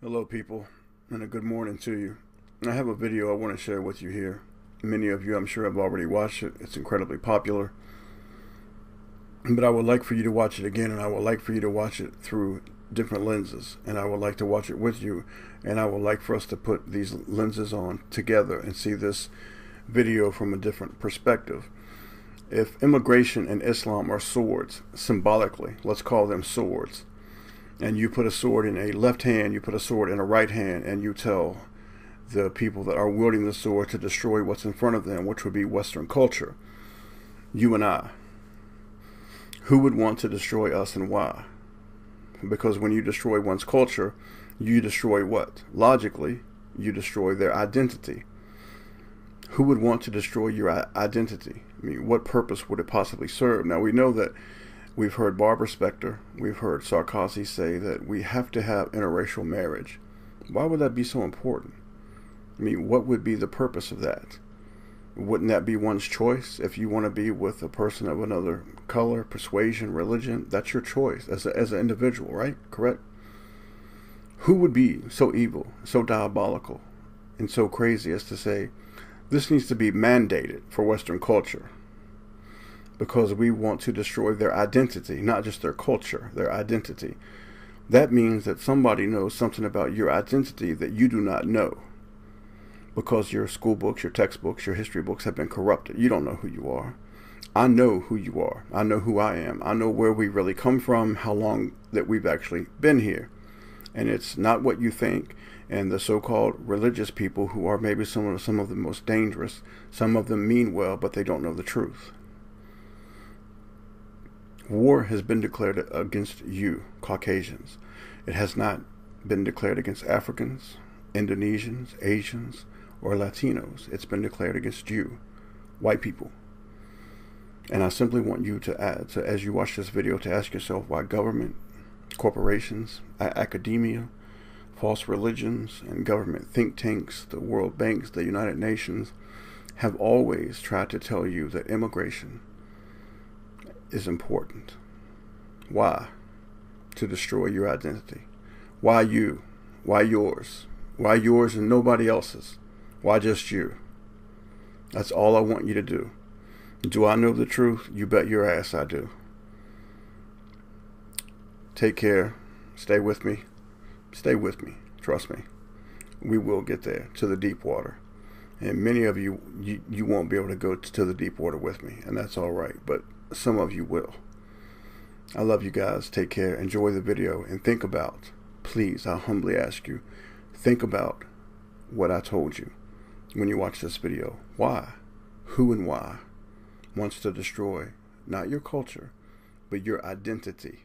Hello people, and a good morning to you. I have a video I want to share with you here. Many of you I'm sure have already watched it. It's incredibly popular. But I would like for you to watch it again, and I would like for you to watch it through different lenses, and I would like to watch it with you, and I would like for us to put these lenses on together and see this video from a different perspective. If immigration and Islam are swords, symbolically, let's call them swords, and you put a sword in a left hand, you put a sword in a right hand, and you tell the people that are wielding the sword to destroy what's in front of them, which would be Western culture, you and I, who would want to destroy us and why? Because when you destroy one's culture, you destroy what? Logically, you destroy their identity. Who would want to destroy your identity? I mean, what purpose would it possibly serve? Now, we know that we've heard Barbara Specter, we've heard Sarkozy say that we have to have interracial marriage. Why would that be so important? I mean, what would be the purpose of that? Wouldn't that be one's choice? If you want to be with a person of another color, persuasion, religion, that's your choice as an individual, right? Correct? Who would be so evil, so diabolical, and so crazy as to say, this needs to be mandated for Western culture because we want to destroy their identity, not just their culture, their identity. That means that somebody knows something about your identity that you do not know because your school books, your textbooks, your history books have been corrupted. You don't know who you are. I know who you are. I know who I am. I know where we really come from, how long that we've actually been here. And it's not what you think. And the so-called religious people who are maybe some of the most dangerous, some of them mean well, but they don't know the truth. War has been declared against you, Caucasians. It has not been declared against Africans, Indonesians, Asians, or Latinos. It's been declared against you, white people. And I simply want you to as you watch this video, to ask yourself why government, corporations, academia, false religions, and government think tanks, the World Banks, the United Nations, have always tried to tell you that immigration is important. Why? To destroy your identity. Why you? Why yours? Why yours and nobody else's? Why just you? That's all I want you to do. Do I know the truth? You bet your ass I do. Take care. Stay with me. Stay with me. Trust me. We will get there, to the deep water. And many of you won't be able to go to the deep water with me, and that's all right. But some of you will. I love you guys. Take care. Enjoy the video. And think about, please, I humbly ask you, think about what I told you when you watch this video. Why? Who and why wants to destroy not your culture, but your identity?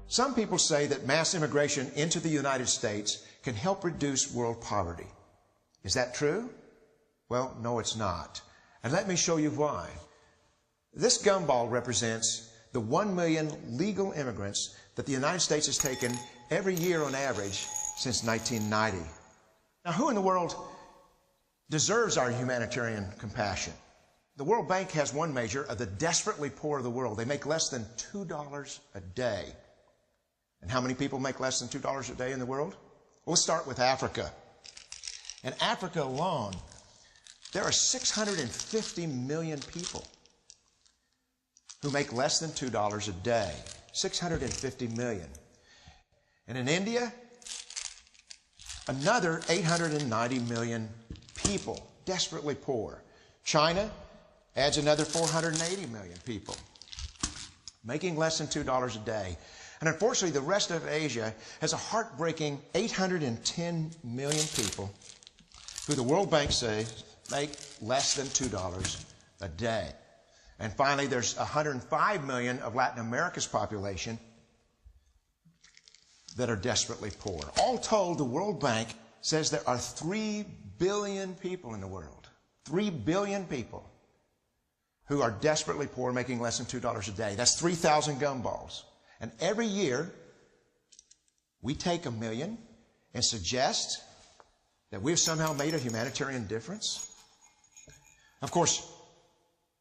Some people say that mass immigration into the United States can help reduce world poverty. Is that true? Well, no, it's not. And let me show you why. This gumball represents the 1 million legal immigrants that the United States has taken every year on average since 1990. Now, who in the world deserves our humanitarian compassion? The World Bank has one measure of the desperately poor of the world. They make less than $2 a day. And how many people make less than $2 a day in the world? Well, let's start with Africa. In Africa alone, there are 650 million people who make less than $2 a day. 650 million. And in India, another 890 million people, desperately poor. China adds another 480 million people, making less than $2 a day. And unfortunately, the rest of Asia has a heartbreaking 810 million people who the World Bank says make less than $2 a day. And finally, there's 105 million of Latin America's population that are desperately poor. All told, the World Bank says there are 3 billion people in the world. 3 billion people who are desperately poor, making less than $2 a day. That's 3,000 gumballs. And every year, we take 1 million and suggest that we've somehow made a humanitarian difference. Of course,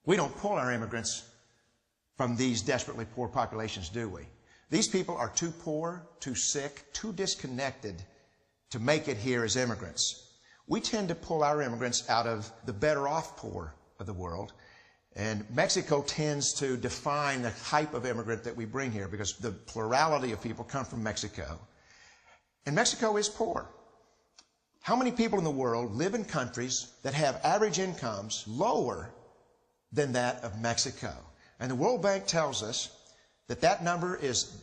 we don't pull our immigrants from these desperately poor populations, do we? These people are too poor, too sick, too disconnected to make it here as immigrants. We tend to pull our immigrants out of the better off poor of the world, and Mexico tends to define the type of immigrant that we bring here because the plurality of people come from Mexico. And Mexico is poor. How many people in the world live in countries that have average incomes lower than that of Mexico? And the World Bank tells us that that number is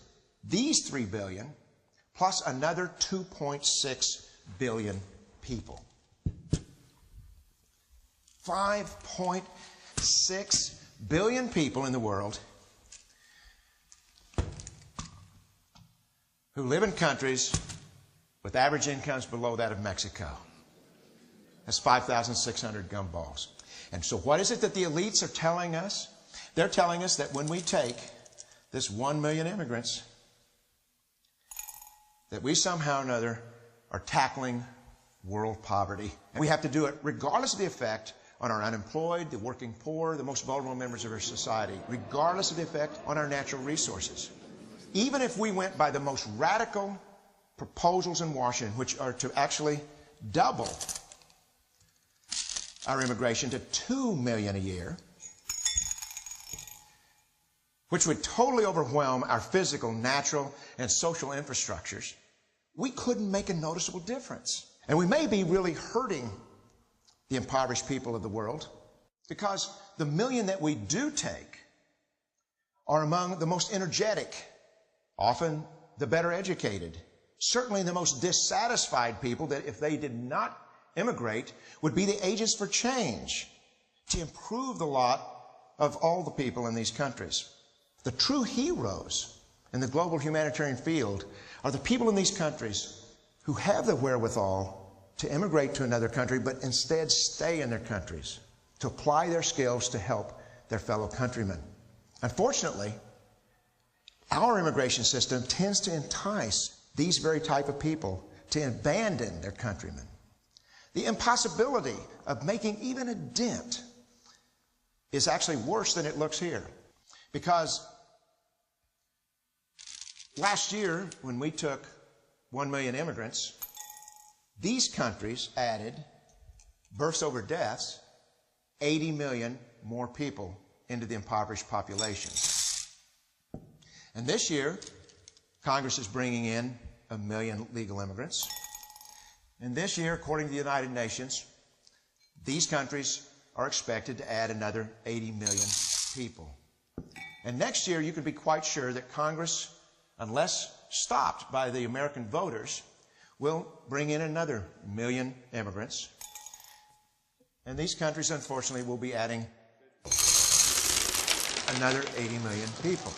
these 3 billion plus another 2.6 billion people. 5.6 billion people in the world who live in countries with average incomes below that of Mexico. That's 5,600 gumballs. And so what is it that the elites are telling us? They're telling us that when we take this 1 million immigrants, that we somehow or another are tackling world poverty. And we have to do it regardless of the effect on our unemployed, the working poor, the most vulnerable members of our society, regardless of the effect on our natural resources. Even if we went by the most radical proposals in Washington, which are to actually double our immigration to 2 million a year, which would totally overwhelm our physical, natural, and social infrastructures, we couldn't make a noticeable difference. And we may be really hurting the impoverished people of the world because the million that we do take are among the most energetic, often the better educated, certainly the most dissatisfied people that if they did not immigrate would be the agents for change to improve the lot of all the people in these countries. The true heroes in the global humanitarian field are the people in these countries who have the wherewithal to immigrate to another country, but instead stay in their countries, to apply their skills to help their fellow countrymen. Unfortunately, our immigration system tends to entice these very type of people to abandon their countrymen. The impossibility of making even a dent is actually worse than it looks here. Because last year, when we took 1 million immigrants, these countries added, births over deaths, 80 million more people into the impoverished population. And this year, Congress is bringing in 1 million legal immigrants. And this year, according to the United Nations, these countries are expected to add another 80 million people. And next year, you can be quite sure that Congress, unless stopped by the American voters, will bring in another 1 million immigrants. And these countries, unfortunately, will be adding another 80 million people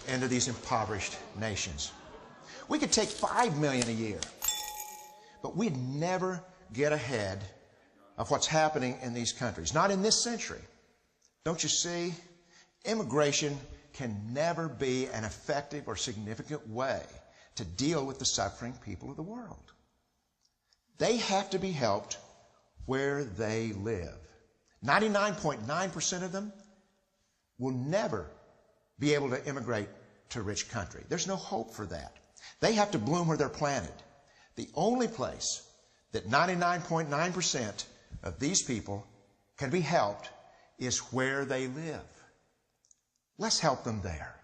into these impoverished nations. We could take 5 million a year, but we'd never get ahead of what's happening in these countries. Not in this century. Don't you see? Immigration can never be an effective or significant way to deal with the suffering people of the world. They have to be helped where they live. 99.9% of them will never be able to immigrate to a rich country. There's no hope for that. They have to bloom where they're planted. The only place that 99.9% of these people can be helped is where they live. Let's help them there.